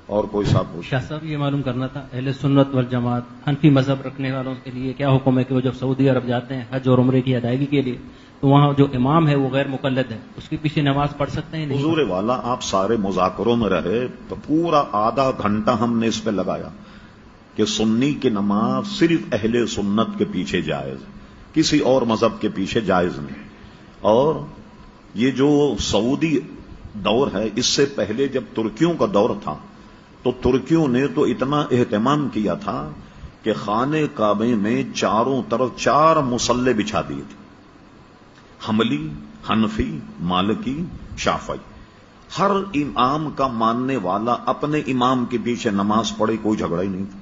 اور کوئی صاحب پوچھ. شاہ صاحب یہ معلوم کرنا تھا اہل سنت والجماعت حنفی مذہب رکھنے والوں کے لیے کیا حکم ہے کہ وہ جب سعودی عرب جاتے ہیں حج اور عمرے کی ادائیگی کے لیے تو وہاں جو امام ہے وہ غیر مقلد ہے، اس کے پیچھے نماز پڑھ سکتے ہیں؟ حضور والا آپ سارے مذاکروں میں رہے تو پورا آدھا گھنٹہ ہم نے اس پہ لگایا کہ سنی کی نماز صرف اہل سنت کے پیچھے جائز، کسی اور مذہب کے پیچھے جائز نہیں. اور یہ جو سعودی دور ہے اس سے پہلے جب ترکیوں کا دور تھا تو ترکیوں نے تو اتنا اہتمام کیا تھا کہ خانہ کعبے میں چاروں طرف 4 مصلے بچھا دیے تھے، حنبلی، حنفی، مالکی، شافعی. ہر امام کا ماننے والا اپنے امام کے پیچھے نماز پڑھے، کوئی جھگڑا ہی نہیں تھا.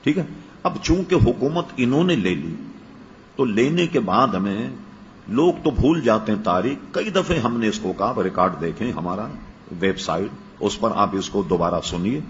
ٹھیک ہے. اب چونکہ حکومت انہوں نے لے لی تو لینے کے بعد ہمیں لوگ تو بھول جاتے ہیں تاریخ. کئی دفعے ہم نے اس کو کہا، ریکارڈ دیکھیں ہمارا ویب سائٹ، اس پر آپ اس کو دوبارہ سنیے.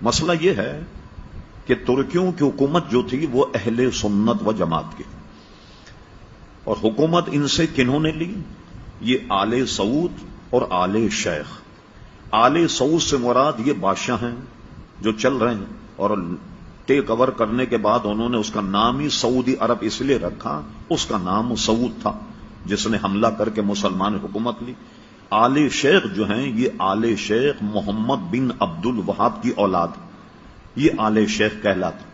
مسئلہ یہ ہے کہ ترکیوں کی حکومت جو تھی وہ اہل سنت و جماعت کی، اور حکومت ان سے کنہوں نے لی؟ یہ آل سعود اور آل شیخ. آل سعود سے مراد یہ بادشاہ ہیں جو چل رہے ہیں، اور ٹیک اوور کرنے کے بعد انہوں نے اس کا نام ہی سعودی عرب اس لیے رکھا، اس کا نام سعود تھا جس نے حملہ کر کے مسلمان حکومت لی. آل شیخ جو ہیں یہ آل شیخ محمد بن عبد الوہاب کی اولاد، یہ آل شیخ کہلاتے.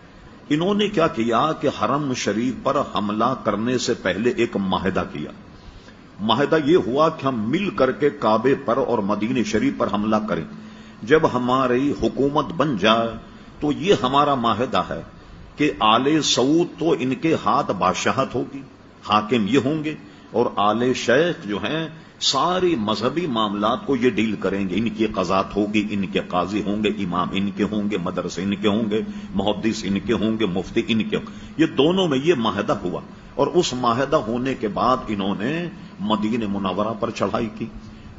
انہوں نے کیا کیا کہ حرم شریف پر حملہ کرنے سے پہلے ایک معاہدہ کیا. معاہدہ یہ ہوا کہ ہم مل کر کے کعبے پر اور مدینہ شریف پر حملہ کریں. جب ہماری حکومت بن جائے تو یہ ہمارا معاہدہ ہے کہ آل سعود تو ان کے ہاتھ بادشاہت ہوگی، حاکم یہ ہوں گے، اور آل شیخ جو ہیں ساری مذہبی معاملات کو یہ ڈیل کریں گے. ان کی قضات ہوگی، ان کے قاضی ہوں گے، امام ان کے ہوں گے، مدرسے ان کے ہوں گے، محدث ان کے ہوں گے، مفتی ان کے ہوں گے. یہ دونوں میں یہ معاہدہ ہوا، اور اس معاہدہ ہونے کے بعد انہوں نے مدینہ منورہ پر چڑھائی کی،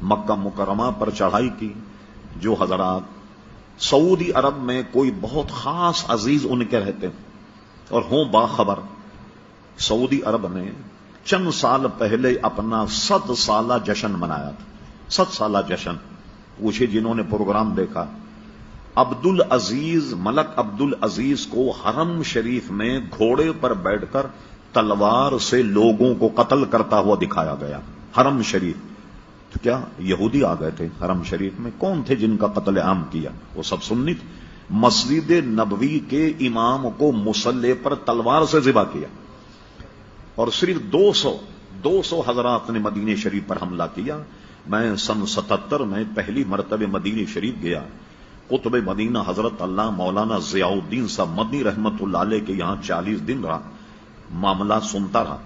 مکہ مکرمہ پر چڑھائی کی. جو حضرات سعودی عرب میں کوئی بہت خاص عزیز ان کے رہتے ہیں اور ہوں باخبر، سعودی عرب نے چند سال پہلے اپنا 100 سالہ جشن منایا تھا. 100 سالہ جشن پوچھے جنہوں نے پروگرام دیکھا. عبد العزیز، ملک عبد العزیز کو حرم شریف میں گھوڑے پر بیٹھ کر تلوار سے لوگوں کو قتل کرتا ہوا دکھایا گیا. حرم شریف تو کیا یہودی آ گئے تھے حرم شریف میں؟ کون تھے جن کا قتل عام کیا؟ وہ سب سنی تھے. مسجد نبوی کے امام کو مصلی پر تلوار سے ذبح کیا، اور صرف 200 حضرات نے مدینہ شریف پر حملہ کیا. میں سن 77 میں پہلی مرتبہ مدینہ شریف گیا. قطب مدینہ حضرت اللہ مولانا ضیاء الدین صاحب مدنی رحمت اللہ علیہ کے یہاں 40 دن رہا، معاملات سنتا رہا.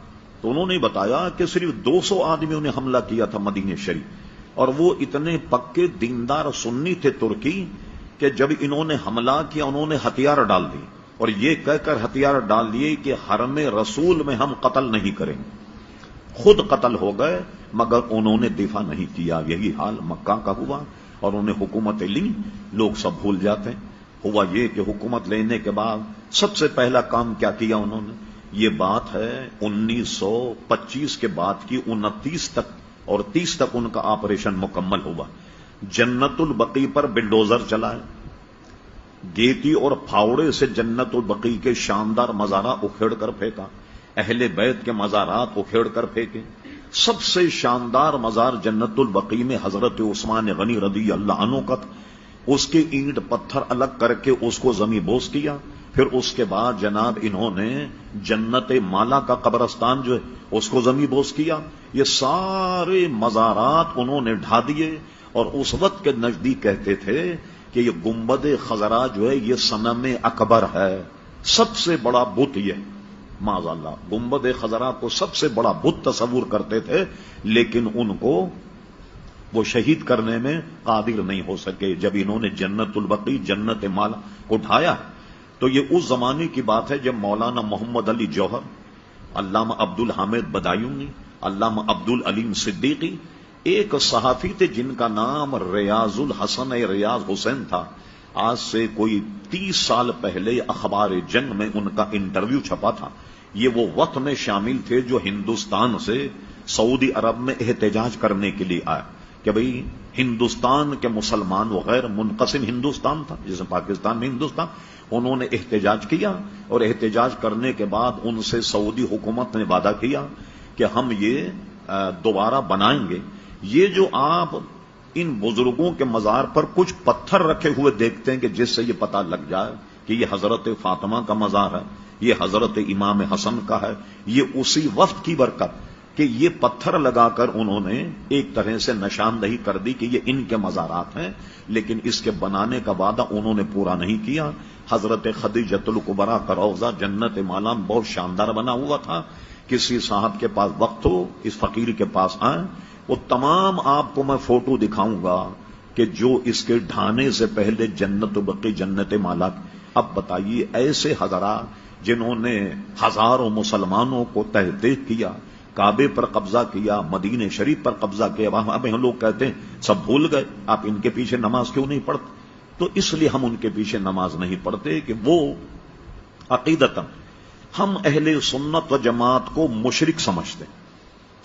تو انہوں نے بتایا کہ صرف 200 آدمیوں نے حملہ کیا تھا مدینہ شریف، اور وہ اتنے پکے دیندار سنی تھے ترکی کہ جب انہوں نے حملہ کیا انہوں نے ہتھیار ڈال دیے، اور یہ کہہ کر ہتھیار ڈال دیے کہ حرم رسول میں ہم قتل نہیں کریں گے. خود قتل ہو گئے مگر انہوں نے دفاع نہیں کیا. یہی حال مکہ کا ہوا، اور انہوں نے حکومت لی. لوگ سب بھول جاتے ہیں. ہوا یہ کہ حکومت لینے کے بعد سب سے پہلا کام کیا کیا انہوں نے؟ یہ بات ہے 1925 کے بعد کی 29 تک اور 30 تک ان کا آپریشن مکمل ہوا. جنت البقیع پر بلڈوزر چلائے، گیتی اور پھاوڑے سے جنت البقیع کے شاندار مزارات اکھیڑ کر پھینکا، اہل بیت کے مزارات اکھیڑ کر پھینکے. سب سے شاندار مزار جنت البقیع میں حضرت عثمان غنی رضی اللہ عنہ کا تھا. اس کے اینٹ پتھر الگ کر کے اس کو زمین بوس کیا. پھر اس کے بعد جناب انہوں نے جنت مالا کا قبرستان جو ہے اس کو زمین بوس کیا. یہ سارے مزارات انہوں نے ڈھا دیے، اور اس وقت کے نزدیک کہتے تھے کہ یہ گنبد خضرا جو ہے یہ صنم اکبر ہے، سب سے بڑا بت. یہ معاذ اللہ گنبد خضرا کو سب سے بڑا بت تصور کرتے تھے، لیکن ان کو وہ شہید کرنے میں قادر نہیں ہو سکے. جب انہوں نے جنت البقیع جنت مالا کو ڈھایا تو یہ اس زمانے کی بات ہے جب مولانا محمد علی جوہر، علامہ عبد الحامد بدایونی، علامہ عبد العلیم صدیقی، ایک صحافی تھے جن کا نام ریاض الحسن ریاض حسین تھا. آج سے کوئی 30 سال پہلے اخبار جنگ میں ان کا انٹرویو چھپا تھا. یہ وہ وقت میں شامل تھے جو ہندوستان سے سعودی عرب میں احتجاج کرنے کے لیے آیا کہ بھئی ہندوستان کے مسلمان وہ غیر منقسم ہندوستان تھا جسے پاکستان میں ہندوستان، انہوں نے احتجاج کیا، اور احتجاج کرنے کے بعد ان سے سعودی حکومت نے وعدہ کیا کہ ہم یہ دوبارہ بنائیں گے۔ یہ جو آپ ان بزرگوں کے مزار پر کچھ پتھر رکھے ہوئے دیکھتے ہیں کہ جس سے یہ پتہ لگ جائے کہ یہ حضرت فاطمہ کا مزار ہے، یہ حضرت امام حسن کا ہے، یہ اسی وقت کی برکت کہ یہ پتھر لگا کر انہوں نے ایک طرح سے نشاندہی کر دی کہ یہ ان کے مزارات ہیں، لیکن اس کے بنانے کا وعدہ انہوں نے پورا نہیں کیا۔ حضرت خدیجۃ الکبریٰ کا روضہ جنت مالا بہت شاندار بنا ہوا تھا، کسی صاحب کے پاس وقت ہو اس فقیر کے پاس آئیں، وہ تمام آپ کو میں فوٹو دکھاؤں گا کہ جو اس کے ڈھانے سے پہلے جنت بقی جنت مالا۔ اب بتائیے ایسے حضرات جنہوں نے ہزاروں مسلمانوں کو تحقیق کیا، کعبے پر قبضہ کیا، مدینہ شریف پر قبضہ کیا، وہاں ہم لوگ کہتے ہیں سب بھول گئے، آپ ان کے پیچھے نماز کیوں نہیں پڑھتے؟ تو اس لیے ہم ان کے پیچھے نماز نہیں پڑھتے کہ وہ عقیدتاً ہم اہل سنت و جماعت کو مشرک سمجھتے ہیں۔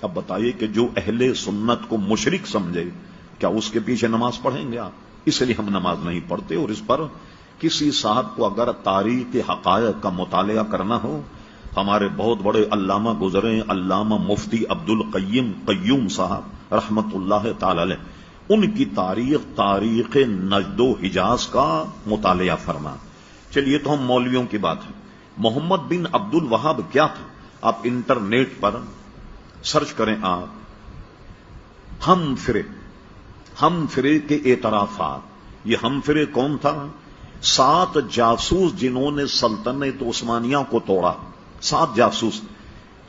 اب بتائیے کہ جو اہل سنت کو مشرک سمجھے کیا اس کے پیچھے نماز پڑھیں گے آپ؟ اس لیے ہم نماز نہیں پڑھتے۔ اور اس پر کسی صاحب کو اگر تاریخ حقائق کا مطالعہ کرنا ہو، ہمارے بہت بڑے علامہ گزرے، علامہ مفتی عبد القیم قیوم صاحب رحمت اللہ تعالی علیہ، ان کی تاریخ نجد و حجاز کا مطالعہ فرما۔ چلیے تو ہم مولویوں کی بات ہے، محمد بن عبد الوہاب کیا تھا؟ آپ انٹرنیٹ پر سرچ کریں آپ، ہم فرے کے اعترافات۔ یہ ہم فرے کون تھا؟ 7 جاسوس جنہوں نے سلطنت عثمانیہ کو توڑا، 7 جاسوس،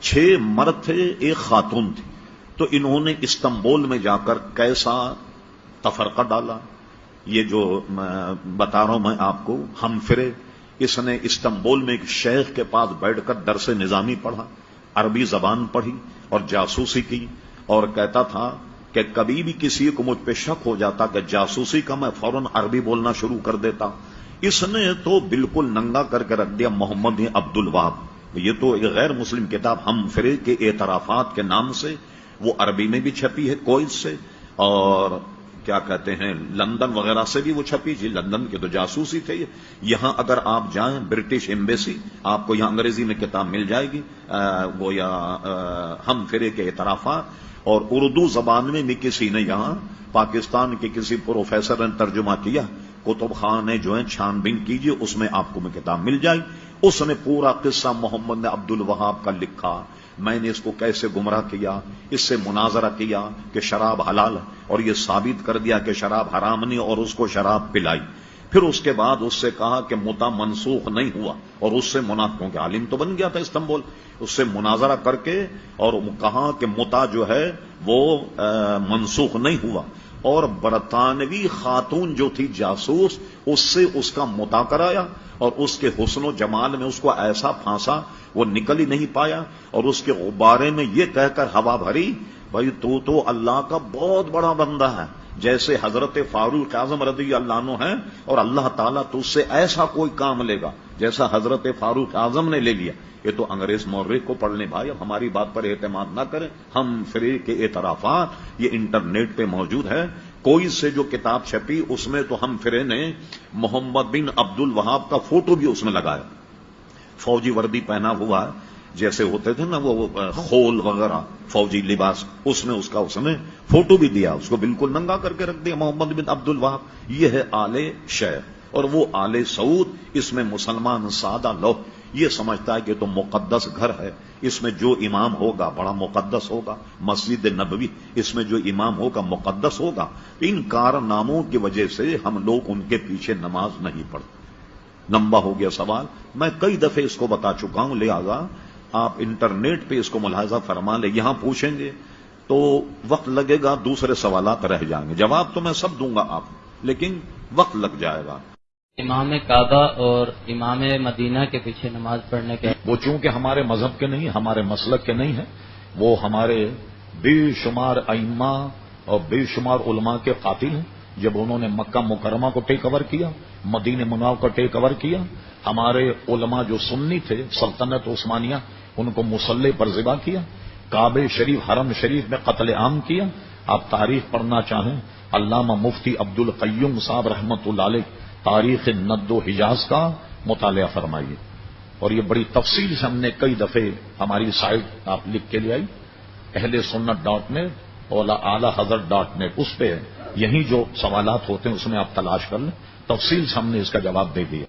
6 مرد تھے، 1 خاتون تھی۔ تو انہوں نے استنبول میں جا کر کیسا تفرقہ ڈالا، یہ جو بتا رہا ہوں میں آپ کو، ہم فرے، اس نے استنبول میں ایک شیخ کے پاس بیٹھ کر درس نظامی پڑھا، عربی زبان پڑھی اور جاسوسی کی، اور کہتا تھا کہ کبھی بھی کسی کو مجھ پہ شک ہو جاتا کہ جاسوسی کا، میں فوراً عربی بولنا شروع کر دیتا۔ اس نے تو بالکل ننگا کر کے رکھ دیا محمد عبد الوہاب۔ یہ تو ایک غیر مسلم کتاب ہم فرے کے اعترافات کے نام سے، وہ عربی میں بھی چھپی ہے کویت سے، اور کیا کہتے ہیں لندن وغیرہ سے بھی وہ چھپی تھی، لندن کے تو جاسوسی تھے یہ۔ یہاں اگر آپ جائیں برٹش ایمبیسی، آپ کو یہاں انگریزی میں کتاب مل جائے گی، وہ یا ہم فرے کے اعترافات، اور اردو زبان میں بھی کسی نے یہاں پاکستان کے کسی پروفیسر نے ترجمہ کیا، کتب خانے جو ہیں چھان بین کیجئے، اس میں آپ کو میں کتاب مل جائے گی۔ اس نے پورا قصہ محمد عبد الوہاب کا لکھا، میں نے اس کو کیسے گمراہ کیا، اس سے مناظرہ کیا کہ شراب حلال ہے، اور یہ ثابت کر دیا کہ شراب حرام نہیں، اور اس کو شراب پلائی۔ پھر اس کے بعد اس سے کہا کہ متع منسوخ نہیں ہوا، اور اس سے منافقوں کے عالم تو بن گیا تھا استنبول، اس سے مناظرہ کر کے اور کہا کہ متع جو ہے وہ منسوخ نہیں ہوا، اور برطانوی خاتون جو تھی جاسوس، اس سے اس کا متع کرایا، اور اس کے حسن و جمال میں اس کو ایسا پھانسا وہ نکل ہی نہیں پایا، اور اس کے بارے میں یہ کہہ کر ہوا بھری، بھائی تو اللہ کا بہت بڑا بندہ ہے، جیسے حضرت فاروق اعظم رضی اللہ عنہ ہیں، اور اللہ تعالیٰ تو اس سے ایسا کوئی کام لے گا جیسا حضرت فاروق اعظم نے لے لیا۔ یہ تو انگریز مورخ کو پڑھ لیں بھائی، اب ہماری بات پر اعتماد نہ کریں۔ ہم فرے کے اعترافات یہ انٹرنیٹ پہ موجود ہے، کوئی سے جو کتاب چھپی اس میں تو ہم فرے نے محمد بن عبد الوہاب کا فوٹو بھی اس میں لگایا، فوجی وردی پہنا ہوا ہے جیسے ہوتے تھے نا وہ خول وغیرہ فوجی لباس، اس میں فوٹو بھی دیا، اس کو بالکل ننگا کر کے رکھ دیا محمد بن عبد الوہاب۔ یہ ہے آل شیخ، اور وہ آل سعود، اس میں مسلمان سادہ لوگ یہ سمجھتا ہے کہ تو مقدس گھر ہے، اس میں جو امام ہوگا بڑا مقدس ہوگا، مسجد نبوی، اس میں جو امام ہوگا مقدس ہوگا۔ ان کارناموں کی وجہ سے ہم لوگ ان کے پیچھے نماز نہیں پڑھتے۔ لمبا ہو گیا سوال، میں کئی دفعے اس کو بتا چکا ہوں، لہذا آپ انٹرنیٹ پہ اس کو ملاحظہ فرما لیں، یہاں پوچھیں گے تو وقت لگے گا، دوسرے سوالات رہ جائیں گے، جواب تو میں سب دوں گا آپ، لیکن وقت لگ جائے گا۔ امام کعبہ اور امام مدینہ کے پیچھے نماز پڑھنے کے وہ چونکہ ہمارے مذہب کے نہیں، ہمارے مسلک کے نہیں ہیں، وہ ہمارے بے شمار ائمہ اور بے شمار علماء کے قاتل ہیں۔ جب انہوں نے مکہ مکرمہ کو ٹیک اوور کیا، مدینہ منورہ کو ٹیک اوور کیا، ہمارے علماء جو سنی تھے سلطنت عثمانیہ، ان کو مسلح پر ذبح کیا، کعبہ شریف حرم شریف میں قتل عام کیا، آپ تاریخ پڑھنا چاہیں، علامہ مفتی عبد القیوم صاحب رحمت اللہ علیہ تاریخ ند و حجاز کا مطالعہ فرمائیے، اور یہ بڑی تفصیل سے ہم نے کئی دفعے ہماری سائٹ آپ لکھ کے لے آئی ahlsunnat.net اور اعلیحضرت.net، اس پہ یہی جو سوالات ہوتے ہیں اس میں آپ تلاش کر لیں، تفصیل سے ہم نے اس کا جواب دے دیا۔